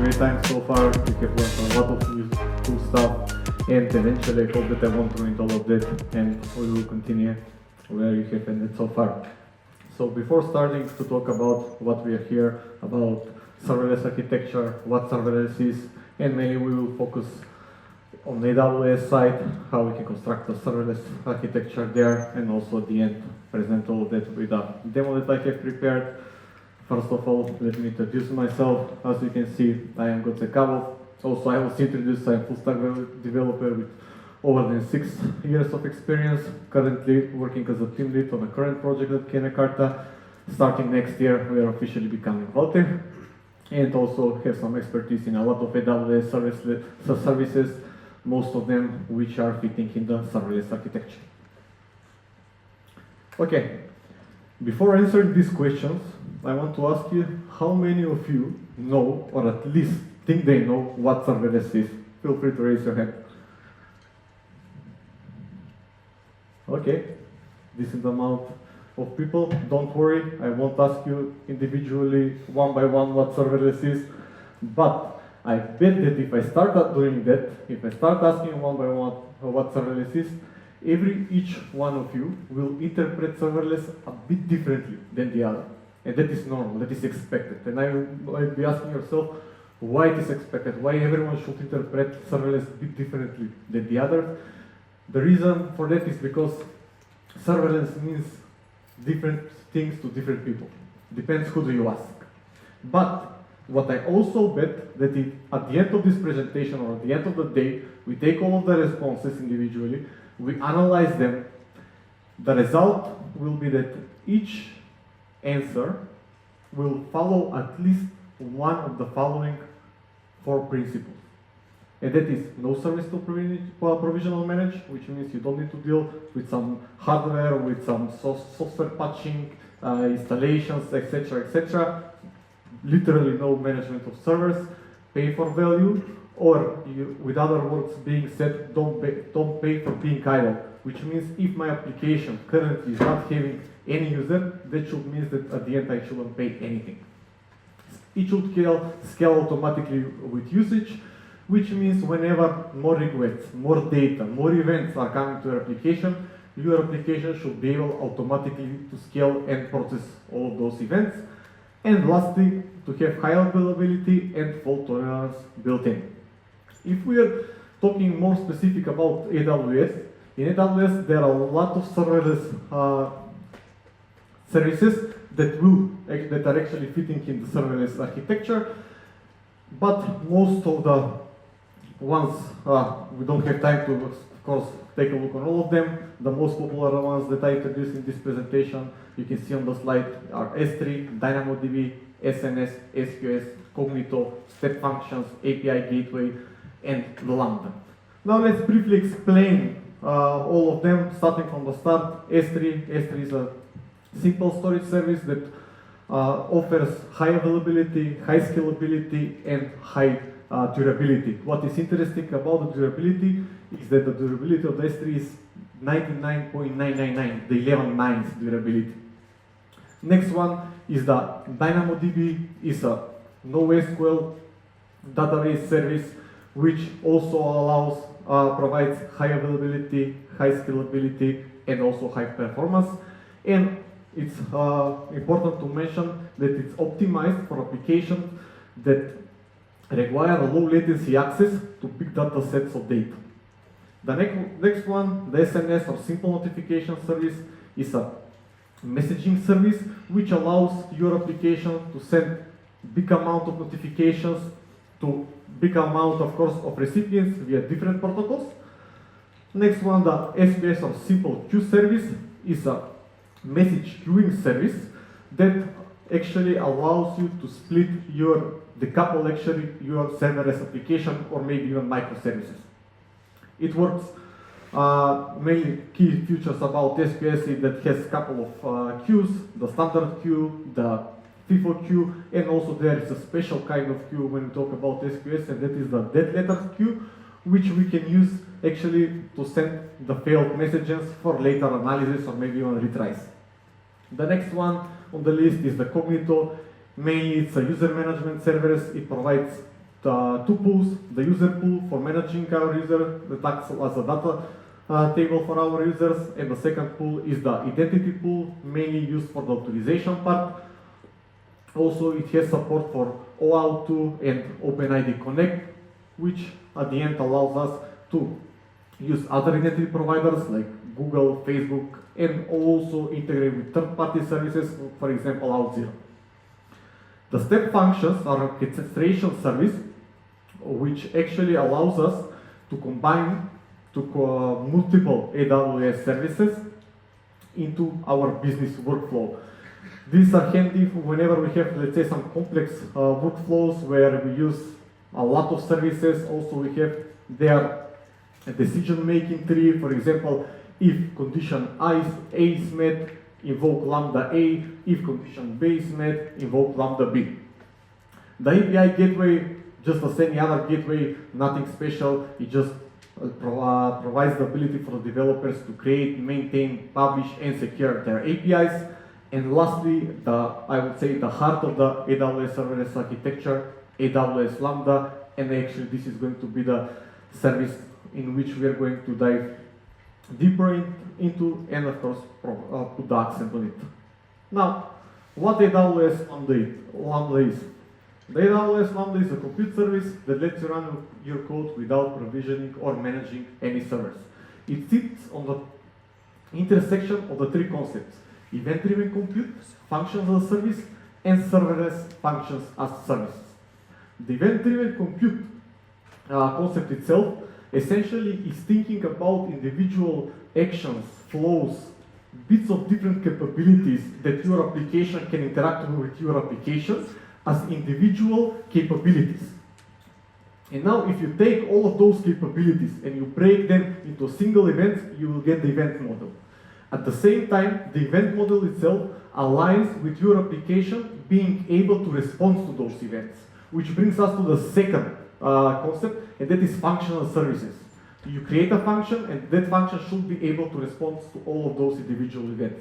great time so far. We have learned a lot of new cool stuff, and eventually I hope that I won't ruin all of that, and we will continue where you have ended so far. So before starting to talk about what we are here, about serverless architecture, what serverless is, and mainly we will focus on the AWS side, how we can construct a serverless architecture there, and also at the end present all of that with a demo that I have prepared. First of all, let me introduce myself. As you can see, I am Goce Kabov. Also, I was introduced, I am full stack developer with over than 6 years of experience, currently working as a team lead on a current project at Kene. Starting next year, we are officially becoming Goce, and also have some expertise in a lot of AWS services, most of them which are fitting in the serverless architecture. Okay, before answering these questions, I want to ask you how many of you know, or at least think they know, what serverless is. Feel free to raise your hand. Okay, decent amount of people. Don't worry, I won't ask you individually, one by one, what serverless is, but I bet that if I start doing that, if I start asking one by one what serverless is, each one of you will interpret serverless a bit differently than the other. And that is normal, that is expected. And I will be asking yourself why it is expected, why everyone should interpret serverless a bit differently than the other. The reason for that is because serverless means different things to different people. Depends who do you ask. But what I also bet that at the end of this presentation, or at the end of the day, we take all of the responses individually, we analyze them. The result will be that each answer will follow at least one of the following 4 principles. And that is no service to provisional manage, which means you don't need to deal with some hardware, with some software patching, installations, etc., etc. Literally no management of servers, pay for value, or with other words being said, don't pay for being idle, which means if my application currently is not having any user, that should mean that at the end I shouldn't pay anything. It should scale automatically with usage, which means whenever more requests, more data, more events are coming to your application should be able automatically to scale and process all of those events. And lastly, to have high availability and fault tolerance built in. If we are talking more specific about AWS, in AWS there are a lot of serverless services that are actually fitting in the serverless architecture, but most of the ones, we don't have time to, of course, take a look on all of them. The most popular ones that I introduced in this presentation, you can see on the slide, are S3, DynamoDB, SNS, SQS, Cognito, Step Functions, API Gateway, and the Lambda. Now let's briefly explain all of them, starting from the start. S3 is a simple storage service that offers high availability, high scalability, and high durability. What is interesting about the durability is that the durability of the S3 is 99.999, the 11 nines durability. Next one is the DynamoDB, is a NoSQL database service which also provides high availability, high scalability, and also high performance. And it's important to mention that it's optimized for applications that require low latency access to big data sets of data. The next one, the SNS, or Simple Notification Service, is a messaging service which allows your application to send big amount of notifications to big amount, of course, of recipients via different protocols. Next one, the SPS, or Simple Queue Service, is a message queuing service that actually allows you to split decouple your serverless application, or maybe even microservices. It works mainly key features about SPS is that has a couple of queues, the standard queue, the FIFO queue, and also there is a special kind of queue when we talk about SPS, and that is the dead letter queue, which we can use actually to send the failed messages for later analysis or maybe even retries. The next one on the list is the Cognito. Mainly it's a user management service. It provides two pools, the user pool for managing our user that acts as a data table for our users, and the second pool is the identity pool, mainly used for the authorization part. Also, it has support for OAuth 2 and OpenID Connect, which at the end allows us to use other identity providers like Google, Facebook, and also integrate with third-party services, for example, Auth0. The step functions are an orchestration service, which actually allows us to combine multiple AWS services into our business workflow. These are handy whenever we have, let's say, some complex workflows where we use a lot of services. Also, we have their decision-making tree. For example, if condition A is met, invoke Lambda A. If condition B is met, invoke Lambda B. The API gateway, just as any other gateway, nothing special. It just provides the ability for the developers to create, maintain, publish, and secure their APIs. And lastly, I would say the heart of the AWS Serverless architecture, AWS Lambda, and actually this is going to be the service in which we are going to dive deeper into, and of course put the accent on it. Now, what AWS Lambda is? The AWS Lambda is a compute service that lets you run your code without provisioning or managing any servers. It sits on the intersection of the three concepts: event-driven compute, functions as a service, and serverless functions as services. The event-driven compute concept itself essentially is thinking about individual actions, flows, bits of different capabilities that your application can interact with your application as individual capabilities. And now if you take all of those capabilities and you break them into single events, you will get the event model. At the same time, the event model itself aligns with your application being able to respond to those events, which brings us to the second concept, and that is functional services. You create a function, and that function should be able to respond to all of those individual events.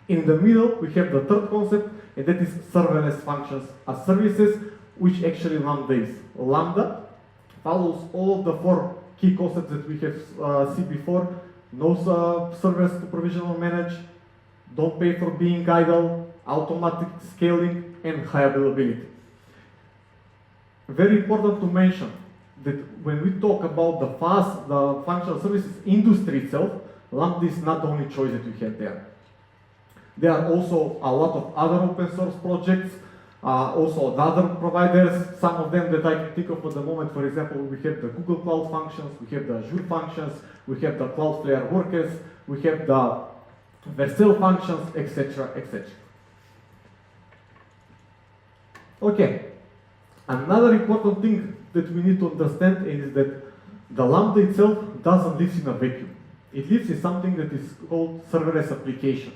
In the middle, we have the third concept, and that is serverless functions as services, which actually Lambda is. Lambda follows all of the four key concepts that we have seen before. No servers to provision or manage, don't pay for being idle, automatic scaling, and high availability. Very important to mention that when we talk about the functional services industry itself, Lambda is not the only choice that we have there. There are also a lot of other open source projects, also other providers, some of them that I can think of at the moment. For example, we have the Google Cloud Functions, we have the Azure Functions, we have the Cloudflare Workers, we have the Vercel Functions, etc., etc. Okay, another important thing that we need to understand is that the Lambda itself doesn't live in a vacuum. It lives in something that is called serverless application.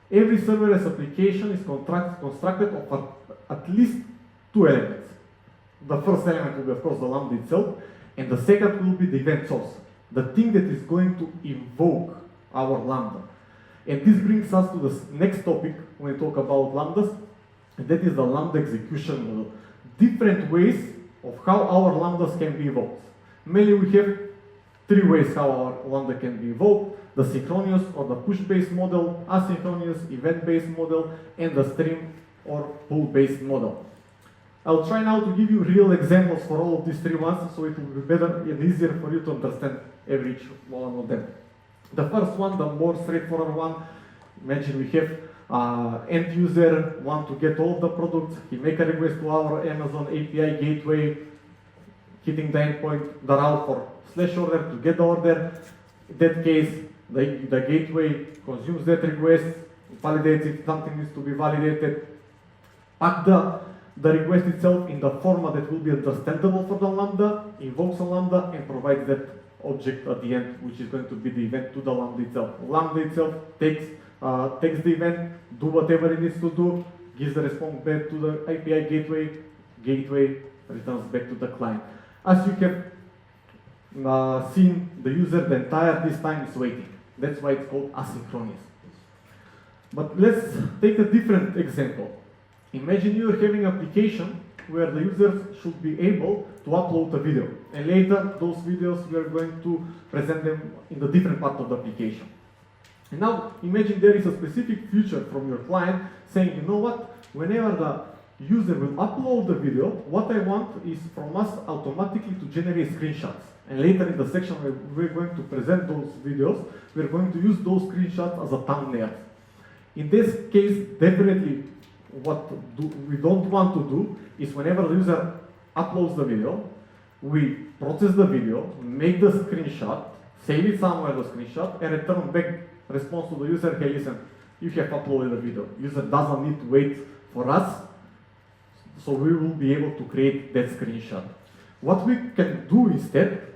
Every serverless application is constructed of at least two elements. The first element will be, of course, the Lambda itself, and the second will be the event source, the thing that is going to invoke our Lambda. And this brings us to the next topic when we talk about Lambdas, and that is the Lambda execution model. Different ways of how our Lambdas can be invoked. Mainly we have three ways how our Lambda can be invoked: the synchronous or the push-based model, asynchronous event-based model, and the stream or pull-based model. I'll try now to give you real examples for all of these three ones, so it will be better and easier for you to understand each one of them. The first one, the more straightforward one, imagine we have end user want to get all of the products, he make a request to our Amazon API gateway, hitting the endpoint, the route for /order to get the order. In that case, the gateway consumes that request, validates it, something needs to be validated, pack the request itself in the format that will be understandable for the Lambda, invokes a Lambda, and provides that object at the end, which is going to be the event to the Lambda itself. Lambda itself takes the event, do whatever it needs to do, gives the response back to the API gateway returns back to the client. As you have seen, the user the entire this time is waiting. That's why it's called asynchronous. But let's take a different example. Imagine you're having an application where the users should be able to upload a video. And later, those videos, we are going to present them in the different part of the application. And now, imagine there is a specific feature from your client saying, you know what, whenever the user will upload the video, what I want is from us automatically to generate screenshots. And later in the section where we're going to present those videos, we're going to use those screenshots as a thumbnail. In this case, definitely what we don't want to do is whenever the user uploads the video, we process the video, make the screenshot, save it somewhere, the screenshot, and return back response to the user, hey listen, you have uploaded a video. User doesn't need to wait for us, so we will be able to create that screenshot. What we can do instead,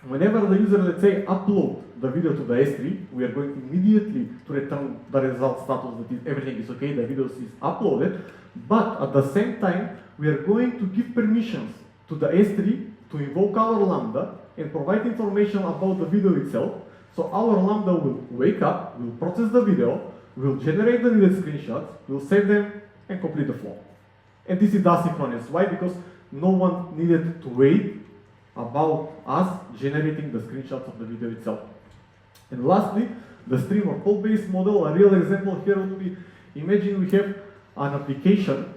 whenever the user, let's say, upload the video to the S3, we are going immediately to return the result status that everything is okay, the video is uploaded, but at the same time, we are going to give permissions to the S3 to invoke our Lambda and provide information about the video itself. So our Lambda will wake up, will process the video, will generate the needed screenshots, will save them, and complete the flow. And this is asynchronous. Why? Because no one needed to wait about us generating the screenshots of the video itself. And lastly, the stream or poll-based model. A real example here would be, imagine we have an application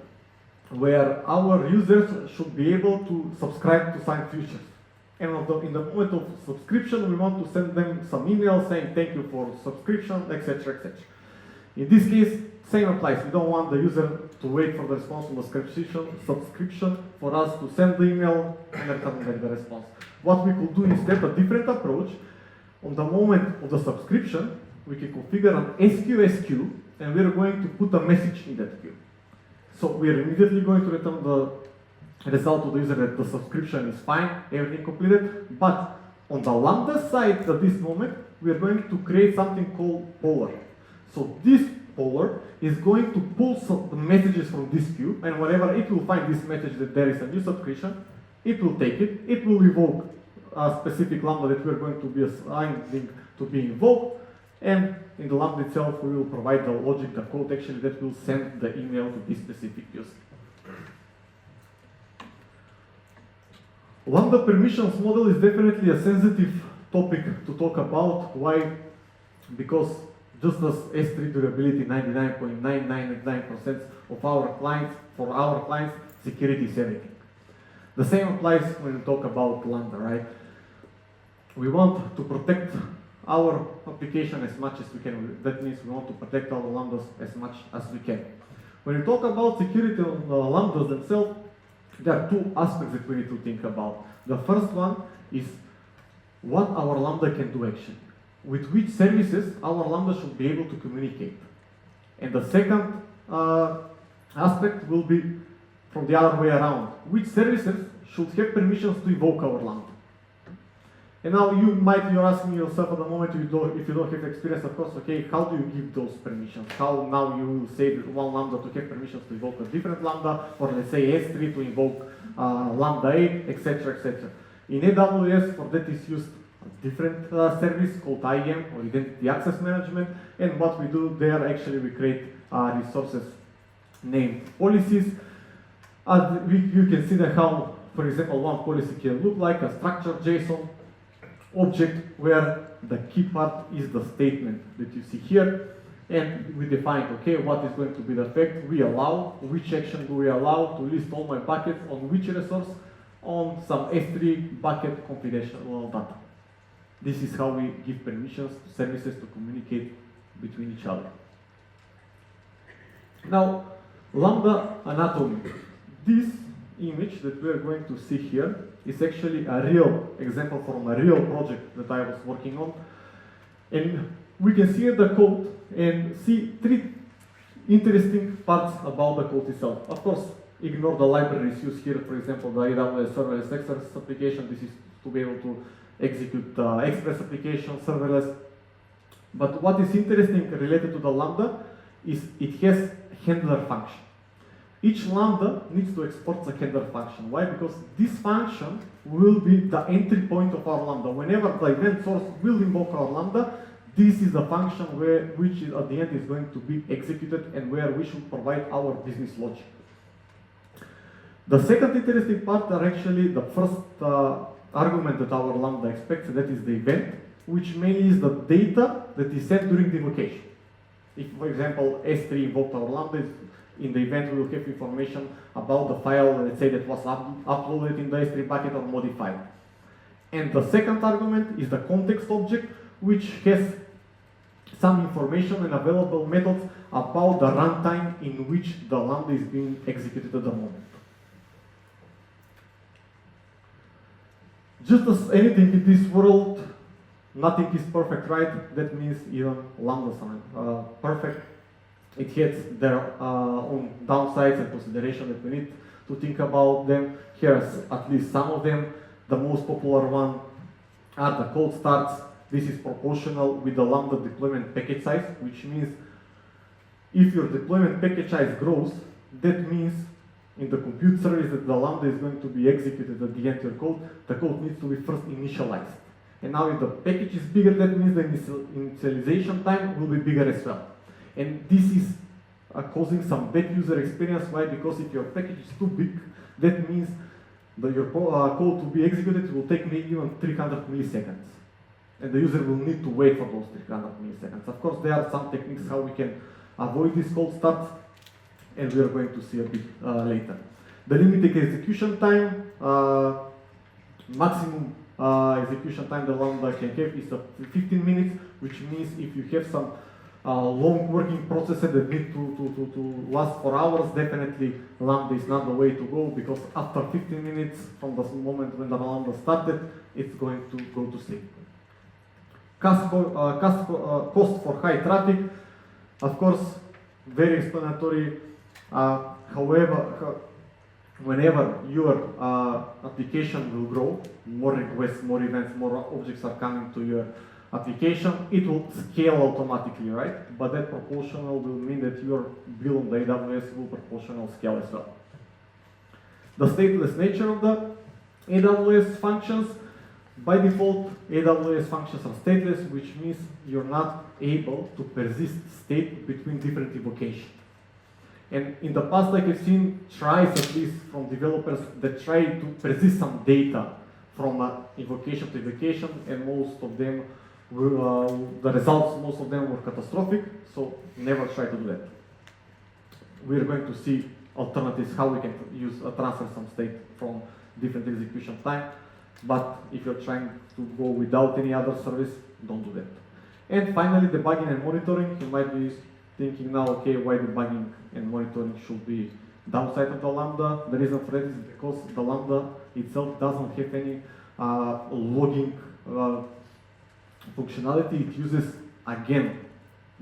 where our users should be able to subscribe to some features. And in the moment of subscription, we want to send them some email saying thank you for subscription, etc., etc. In this case, same applies. We don't want the user to wait for the response from the subscription for us to send the email and return back the response. What we could do instead, a different approach, on the moment of the subscription, we can configure an SQS queue, and we're going to put a message in that queue. So we're immediately going to return the result to the user that the subscription is fine, everything completed, but on the Lambda side at this moment, we are going to create something called poller. So this poller is going to pull some the messages from this queue, and whenever it will find this message that there is a new subscription, it will take it, it will evoke a specific Lambda that we are going to be assigning to be invoked, and in the Lambda itself, we will provide the logic, the code actually that will send the email to this specific user. Lambda permissions model is definitely a sensitive topic to talk about. Why? Because just as S3 durability, 99.999% of our clients, for our clients, security is everything. The same applies when we talk about Lambda, right? We want to protect our application as much as we can. That means we want to protect our Lambdas as much as we can. When we talk about security on the Lambdas themselves, there are two aspects that we need to think about. The first one is what our Lambda can do actually. With which services our Lambda should be able to communicate. And the second aspect will be from the other way around. Which services should have permissions to invoke our Lambda. And now you're asking yourself at the moment, if you don't have experience, of course, okay, how do you give those permissions? How now you will say that one Lambda to have permissions to invoke a different Lambda, or let's say S3 to invoke Lambda A, etc., etc. In AWS, for that is used a different service called IAM, or Identity Access Management, and what we do there, actually we create resources named policies. You can see that how, for example, one policy can look like a structured JSON object where the key part is the statement that you see here, and we define, okay, what is going to be the effect. We allow, which action do we allow to list all my buckets on which resource, on some S3 bucket confidential data. This is how we give permissions to services to communicate between each other. Now, Lambda anatomy. This image that we are going to see here is actually a real example from a real project that I was working on. And we can see the code and see three interesting parts about the code itself. Of course, ignore the libraries used here, for example, the AWS Serverless Express application. This is to be able to execute the Express application, serverless. But what is interesting related to the Lambda is it has handler function. Each Lambda needs to export the handler function. Why? Because this function will be the entry point of our Lambda. Whenever the event source will invoke our Lambda, this is the function which is, at the end is going to be executed and where we should provide our business logic. The second interesting part are actually the first argument that our Lambda expects, that is the event, which mainly is the data that is sent during the invocation. If, for example, S3 invoked our Lambda, in the event we will have information about the file, let's say, that was uploaded in the S3 bucket or modified. And the second argument is the context object, which has some information and available methods about the runtime in which the Lambda is being executed at the moment. Just as anything in this world, nothing is perfect, right? That means even Lambdas are perfect. It has their own downsides and consideration that we need to think about them. Here's at least some of them. The most popular one are the cold starts. This is proportional with the Lambda deployment package size, which means if your deployment package size grows, that means in the compute service that the Lambda is going to be executed at the end of your code, the code needs to be first initialized. And now if the package is bigger, that means the initialization time will be bigger as well. And this is causing some bad user experience. Why? Because if your package is too big, that means that your code to be executed will take maybe even 300 milliseconds. And the user will need to wait for those 300 milliseconds. Of course, there are some techniques how we can avoid this cold start, and we are going to see a bit later. The limited execution time, maximum execution time the Lambda can have is 15 minutes, which means if you have some long working processes that need to last for hours, definitely Lambda is not the way to go, because after 15 minutes from the moment when the Lambda started, it's going to go to sleep. Cost for high traffic, of course, very explanatory. However, whenever your application will grow, more requests, more events, more objects are coming to your application, it will scale automatically, right? But that proportional will mean that your bill on the AWS will proportional scale as well. The stateless nature of the AWS functions. By default, AWS functions are stateless, which means you're not able to persist state between different invocations. And in the past, like I've seen tries, at least from developers, that try to persist some data from invocation to invocation, and most of them were, the results, most of them were catastrophic, so never try to do that. We're going to see alternatives, how we can use transfer some state from different execution time. But if you're trying to go without any other service, don't do that. And finally, debugging and monitoring. You might be thinking now, okay, why debugging and monitoring should be downside of the Lambda? The reason for that is because the Lambda itself doesn't have any logging functionality. It uses, again,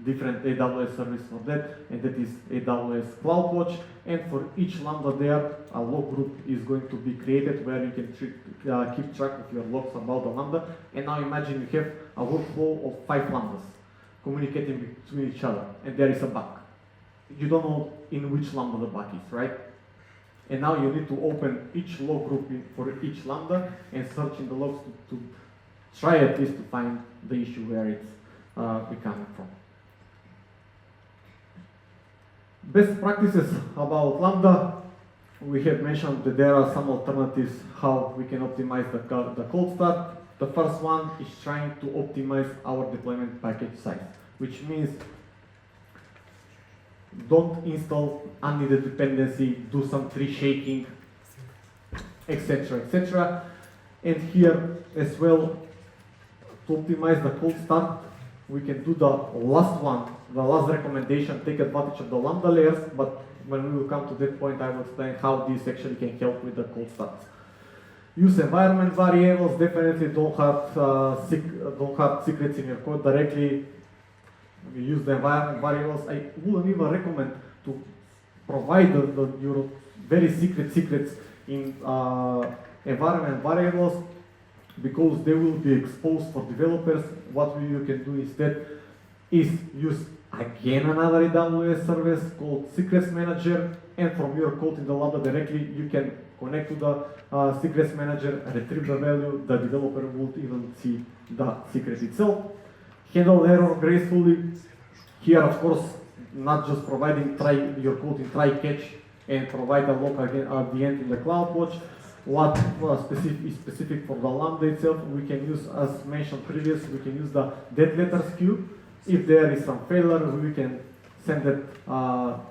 different AWS service for that, and that is AWS CloudWatch. And for each Lambda there, a log group is going to be created where you can keep track of your logs about the Lambda. And now imagine you have a workflow of 5 Lambdas communicating between each other, and there is a bug. You don't know in which Lambda the bug is, right? And now you need to open each log group for each Lambda and search in the logs to try at least to find the issue where it's coming from. Best practices about Lambda. We have mentioned that there are some alternatives how we can optimize the cold start. The first one is trying to optimize our deployment package size, which means don't install unneeded dependency, do some tree shaking, etc., etc. And here as well, to optimize the cold start, we can do the last one, the last recommendation, take advantage of the Lambda layers, but when we will come to that point, I will explain how this actually can help with the cold starts. Use environment variables, definitely don't have secrets in your code directly. You use the environment variables. I wouldn't even recommend to provide your very secrets in environment variables, because they will be exposed for developers. What you can do instead is use again another AWS service called Secrets Manager, and from your code in the Lambda directly, you can connect to the Secrets Manager, retrieve the value, the developer won't even see the secret itself. Handle error gracefully. Here, of course, not just providing your code in try catch, and provide a lock at the end in the CloudWatch. What is specific for the Lambda itself, we can use, as mentioned previously, we can use the dead letters queue. If there is some failure, we can send that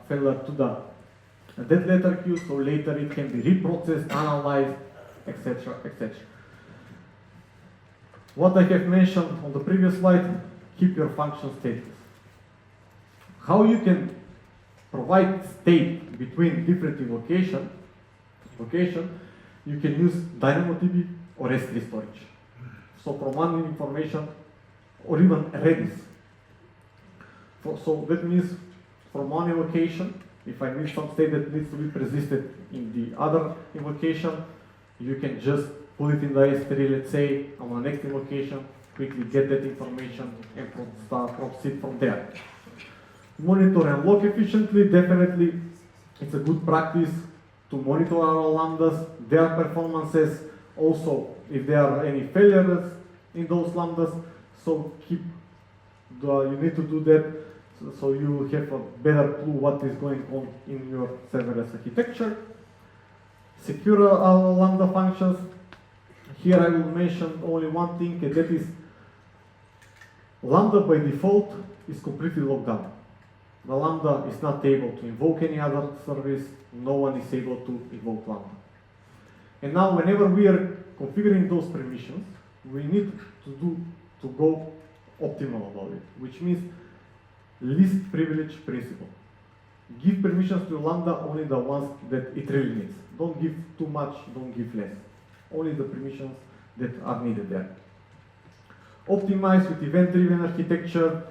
failure to the dead letter queue, so later it can be reprocessed, analyzed, etc., etc. What I have mentioned on the previous slide, keep your function stateless. How you can provide state between different invocation, you can use DynamoDB or S3 storage. So from one information, or even Redis. So that means from one invocation, if I need some state that needs to be persisted in the other invocation, you can just put it in the S3, let's say, on the next invocation, quickly get that information and proceed from there. Monitor and log efficiently, definitely it's a good practice to monitor our lambdas, their performances, also if there are any failures in those lambdas, so you need to do that so you have a better clue what is going on in your serverless architecture. Secure our Lambda functions. Here I will mention only one thing, and that is Lambda by default is completely locked down. The Lambda is not able to invoke any other service. No one is able to invoke Lambda. And now whenever we are configuring those permissions, we need to go optimal about it, which means least privilege principle. Give permissions to Lambda only the ones that it really needs. Don't give too much, don't give less. Only the permissions that are needed there. Optimize with event-driven architecture.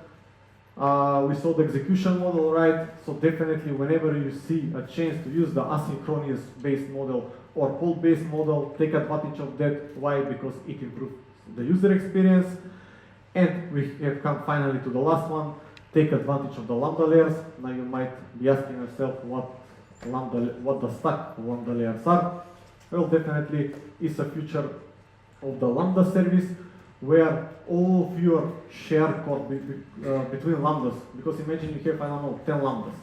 We saw the execution model, right? So definitely whenever you see a chance to use the asynchronous-based model or poll-based model, take advantage of that. Why? Because it improves the user experience. And we have come finally to the last one. Take advantage of the Lambda layers. Now you might be asking yourself what the stack of Lambda layers are. Well, definitely it's a feature of the Lambda service where all of your share code between Lambdas, because imagine you have, I don't know, 10 Lambdas,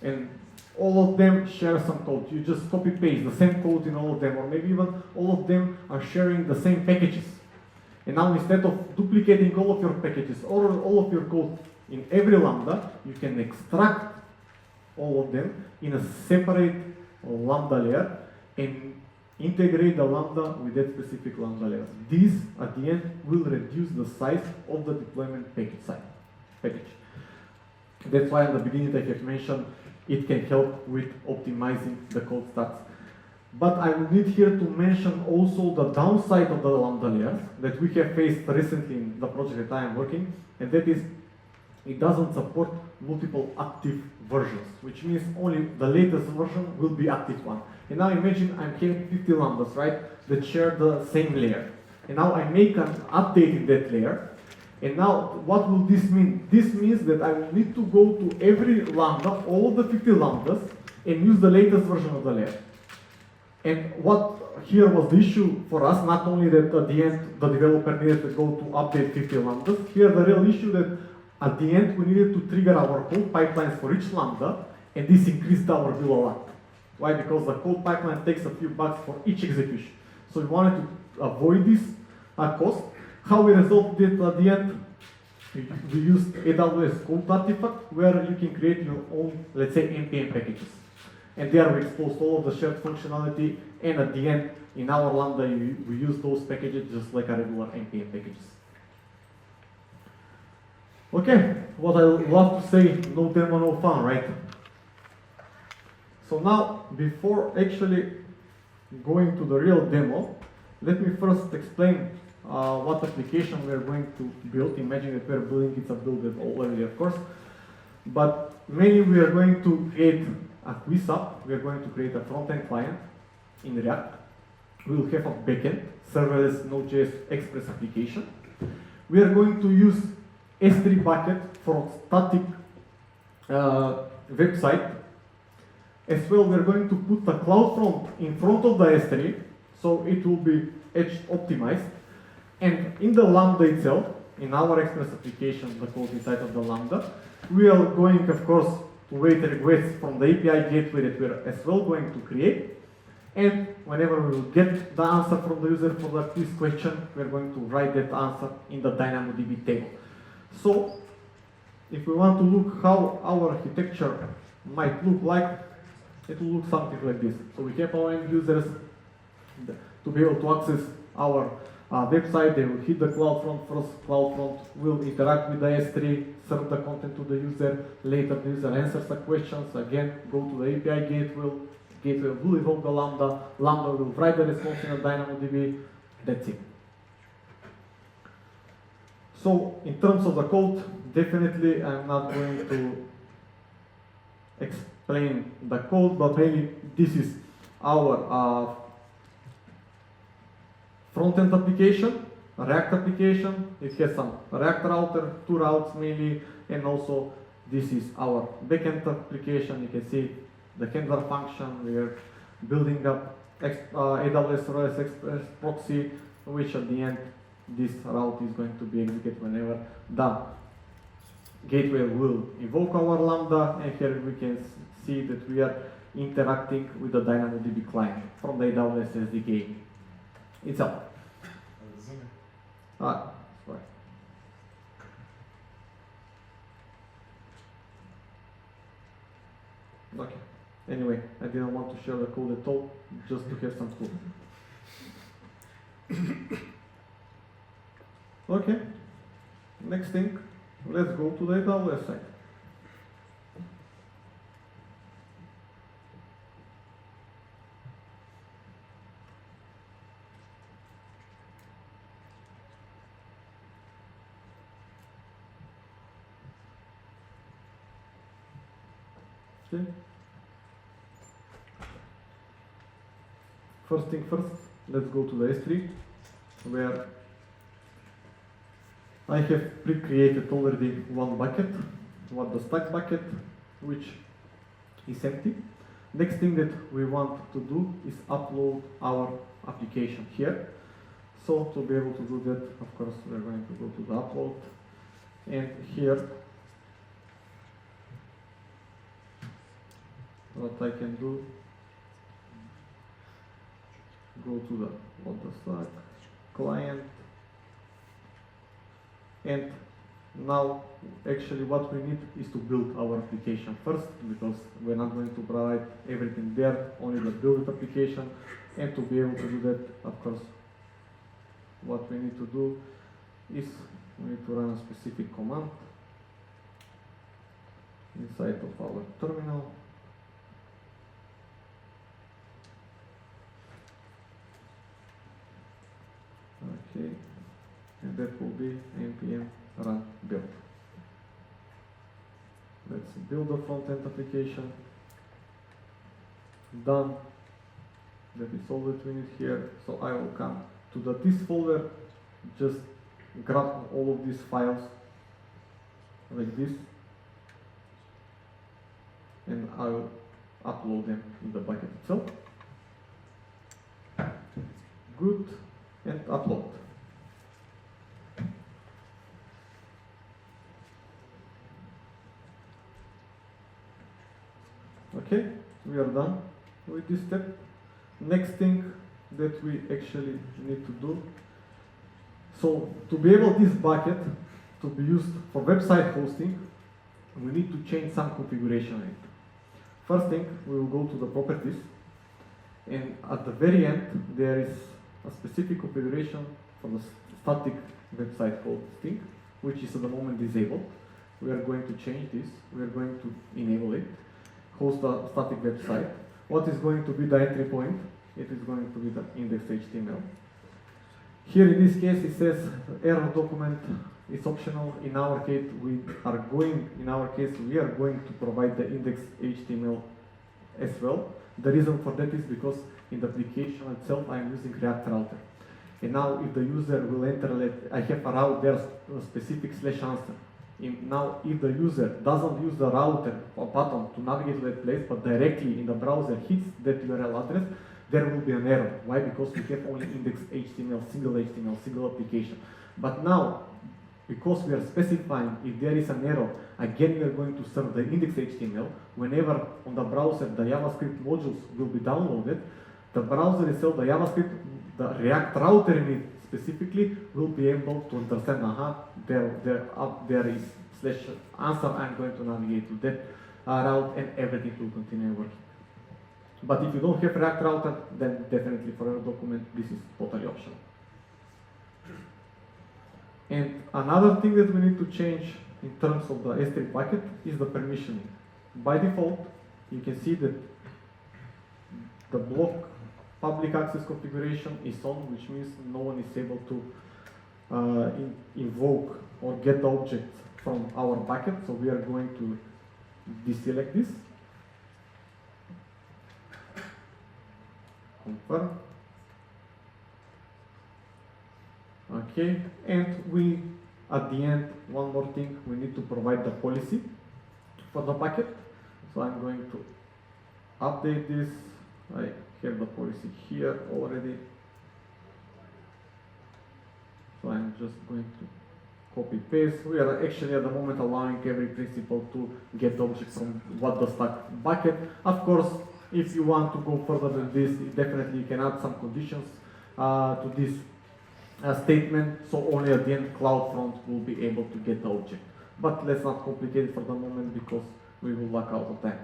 and all of them share some code. You just copy paste the same code in all of them, or maybe even all of them are sharing the same packages. And now instead of duplicating all of your packages or all of your code in every Lambda, you can extract all of them in a separate Lambda layer and integrate the Lambda with that specific Lambda layer. This, at the end, will reduce the size of the deployment package. That's why at the beginning I have mentioned it can help with optimizing the code stacks. But I will need here to mention also the downside of the Lambda layers that we have faced recently in the project that I am working, and that is it doesn't support multiple active versions, which means only the latest version will be active one. And now imagine I'm having 50 Lambdas, right, that share the same layer. And now I make an update in that layer. And now what will this mean? This means that I will need to go to every Lambda, all of the 50 Lambdas, and use the latest version of the layer. And what here was the issue for us, not only that at the end the developer needed to go to update 50 Lambdas, here the real issue that at the end we needed to trigger our code pipelines for each Lambda, and this increased our bill a lot. Why? Because the code pipeline takes a few bucks for each execution. So we wanted to avoid this cost. How we resolved it at the end? We used AWS Code Artifact, where you can create your own, let's say, NPM packages. And there we exposed all of the shared functionality, and at the end, in our Lambda, we use those packages just like a regular NPM packages. Okay, what I love to say, no demo, no fun, right? So now, before actually going to the real demo, let me first explain what application we are going to build. Imagine that we are building, it's a build that already, of course. But mainly we are going to create a quiz app. We are going to create a front-end client in React. We will have a backend, serverless Node.js Express application. We are going to use S3 bucket for static website. As well, we are going to put the CloudFront in front of the S3, so it will be edge optimized. And in the Lambda itself, in our Express application, the code inside of the Lambda, we are going, of course, to wait requests from the API gateway that we're as well going to create. And whenever we will get the answer from the user for this question, we're going to write that answer in the DynamoDB table. So if we want to look how our architecture might look like, it will look something like this. So we have our end users to be able to access our website. They will hit the CloudFront first. CloudFront will interact with the S3, serve the content to the user. Later, the user answers the questions. Again, go to the API gateway. Gateway will evoke the Lambda. Lambda will write the response in the DynamoDB. That's it. So, in terms of the code, definitely I'm not going to explain the code, but maybe this is our front-end application, a React application. It has some React router, 2 routes mainly, and also this is our backend application. You can see the handler function. We are building up AWS Services Express proxy, which at the end this route is going to be executed whenever the gateway will invoke our Lambda, and here we can see that we are interacting with the DynamoDB client from the AWS SDK itself. Sorry. Okay. Anyway, I didn't want to share the code at all, just to have some clue. Okay. Next thing, let's go to the AWS side. Okay. First thing first, let's go to the S3, where I have pre-created already one bucket, the stack bucket, which is empty. Next thing that we want to do is upload our application here. So to be able to do that, of course, we're going to go to the upload, and here what I can do, go to the stack client, and now actually what we need is to build our application first, because we're not going to provide everything there, only the build application. And to be able to do that, of course, what we need to do is we need to run a specific command inside of our terminal. Okay, and that will be npm run build. Let's build a front-end application. Done. That is all that we need here. So I will come to the this folder, just grab all of these files like this, and I will upload them in the bucket itself. Good. And upload. Okay, we are done with this step. Next thing that we actually need to do, so to be able this bucket to be used for website hosting, we need to change some configuration in it. First thing, we will go to the properties, and at the very end there is a specific configuration for the static website hosting, which is at the moment disabled. We are going to change this. We are going to enable it. Host a static website. What is going to be the entry point? It is going to be the index.html. Here in this case it says error document is optional. In our case we are going to provide the index.html as well. The reason for that is because in the application itself I am using React router. And now if the user will enter, I have a route there, a specific /answer. Now if the user doesn't use the router or button to navigate to that place, but directly in the browser hits that URL address, there will be an error. Why? Because we have only index.html, single application. But now because we are specifying if there is an error, again we are going to serve the index HTML. Whenever on the browser the JavaScript modules will be downloaded, the browser itself, the JavaScript, the React router in it specifically will be able to understand, there is slash answer, I'm going to navigate to that route, and everything will continue working. But if you don't have React router, then definitely for your document, this is totally optional. And another thing that we need to change in terms of the S3 bucket is the permissioning. By default, you can see that the block public access configuration is on, which means no one is able to invoke or get the object from our bucket. So we are going to deselect this. Confirm. Okay, and we, at the end, one more thing, we need to provide the policy for the bucket. So I'm going to update this. I have the policy here already. So I'm just going to copy paste. We are actually at the moment allowing every principal to get the object from what the stack bucket. Of course, if you want to go further than this, definitely you can add some conditions to this statement, so only at the end CloudFront will be able to get the object. But let's not complicate it for the moment because we will lack out of time.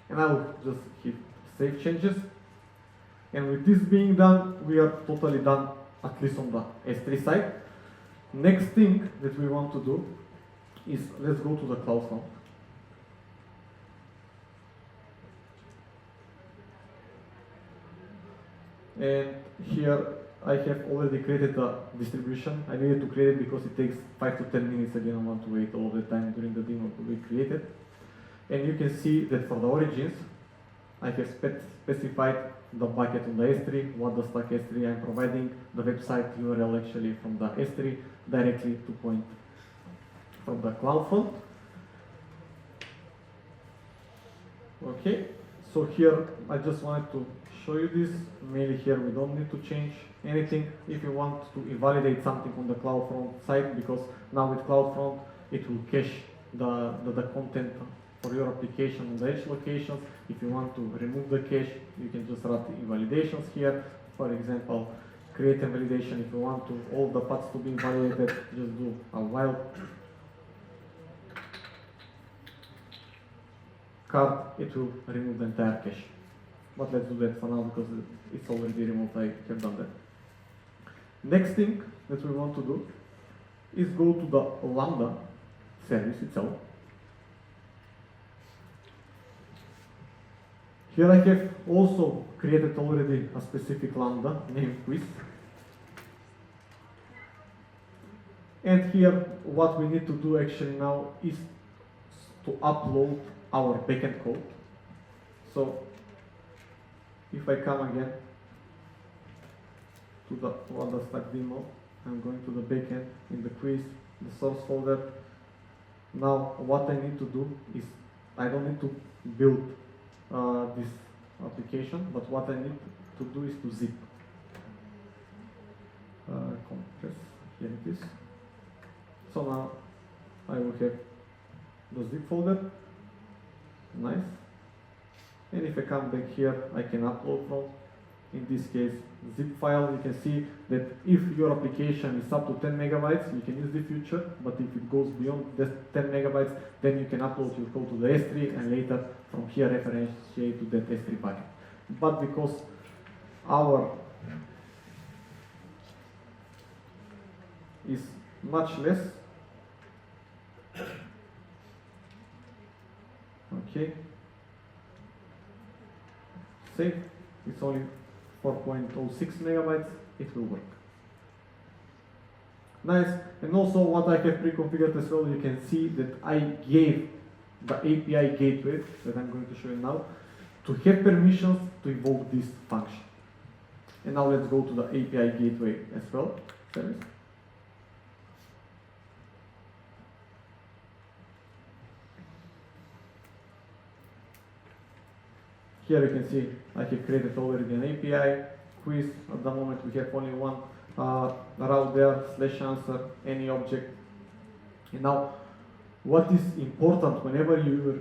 And I will just hit save changes. And with this being done, we are totally done, at least on the S3 side. Next thing that we want to do is, let's go to the CloudFront. And here I have already created a distribution. I needed to create it because it takes 5 to 10 minutes. I didn't want to wait all the time during the demo to be created. And you can see that for the origins, I have specified the bucket on the S3, what the stack S3 I'm providing, the website URL actually from the S3 directly to point from the CloudFront. Okay, so here I just wanted to show you this. Mainly here we don't need to change anything. If you want to invalidate something on the CloudFront side, because now with CloudFront it will cache the content for your application on the edge locations. If you want to remove the cache, you can just run the invalidations here. For example, create a validation. If you want to all the paths to be invalidated, just do a while card, it will remove the entire cache. But let's do that for now because it's already removed. I have done that. Next thing that we want to do is go to the Lambda service itself. Here I have also created already a specific Lambda named quiz. And here what we need to do actually now is to upload our backend code. So if I come again to the Lambda stack demo, I'm going to the backend in the quiz, the source folder. Now what I need to do is, I don't need to build this application, but what I need to do is to zip. Compress, here it is. So now I will have the zip folder. Nice. And if I come back here, I can upload from, in this case, zip file. You can see that if your application is up to 10 megabytes, you can use the feature, but if it goes beyond the 10 megabytes, then you can upload your code to the S3 and later from here referentiate to that S3 bucket. But because our is much less, okay, save, it's only 4.06 megabytes, it will work. Nice, and also what I have pre-configured as well, you can see that I gave the API gateway that I'm going to show you now to have permissions to invoke this function. And now let's go to the API gateway as well, service. Here you can see I have created already an API quiz. At the moment we have only one route there, /answer, any object, And now, what is important whenever you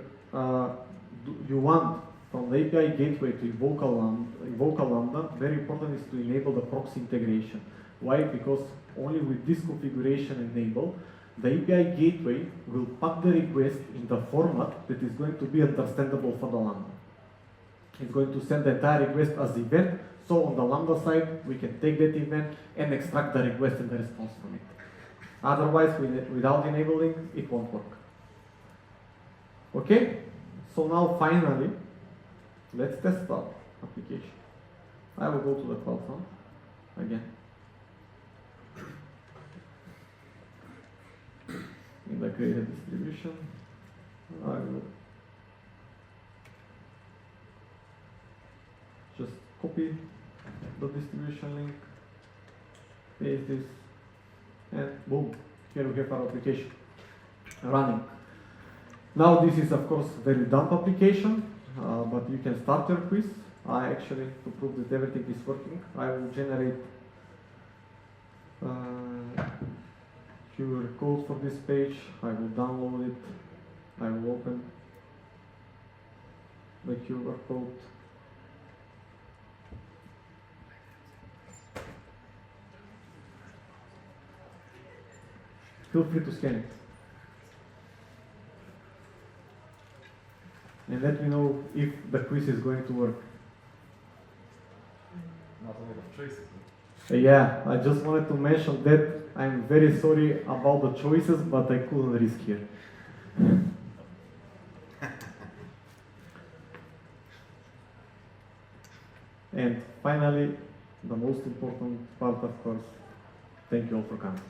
want from the API gateway to invoke a Lambda, very important is to enable the proxy integration. Why? Because only with this configuration enabled, the API gateway will pack the request in the format that is going to be understandable for the Lambda. It's going to send the entire request as event, so on the Lambda side, we can take that event and extract the request and the response from it. Otherwise, without enabling, it won't work. Okay? So now finally, let's test our application. I will go to the cloud front again. In the created distribution, I will just copy the distribution link, paste this, and boom, here we have our application running. Now this is of course very dumb application, but you can start your quiz. I actually, to prove that everything is working, I will generate QR code for this page. I will download it. I will open the QR code. Feel free to scan it. And let me know if the quiz is going to work. Not a lot of choices. Yeah, I just wanted to mention that I'm very sorry about the choices, but I couldn't risk here. And finally, the most important part, of course, thank you all for coming.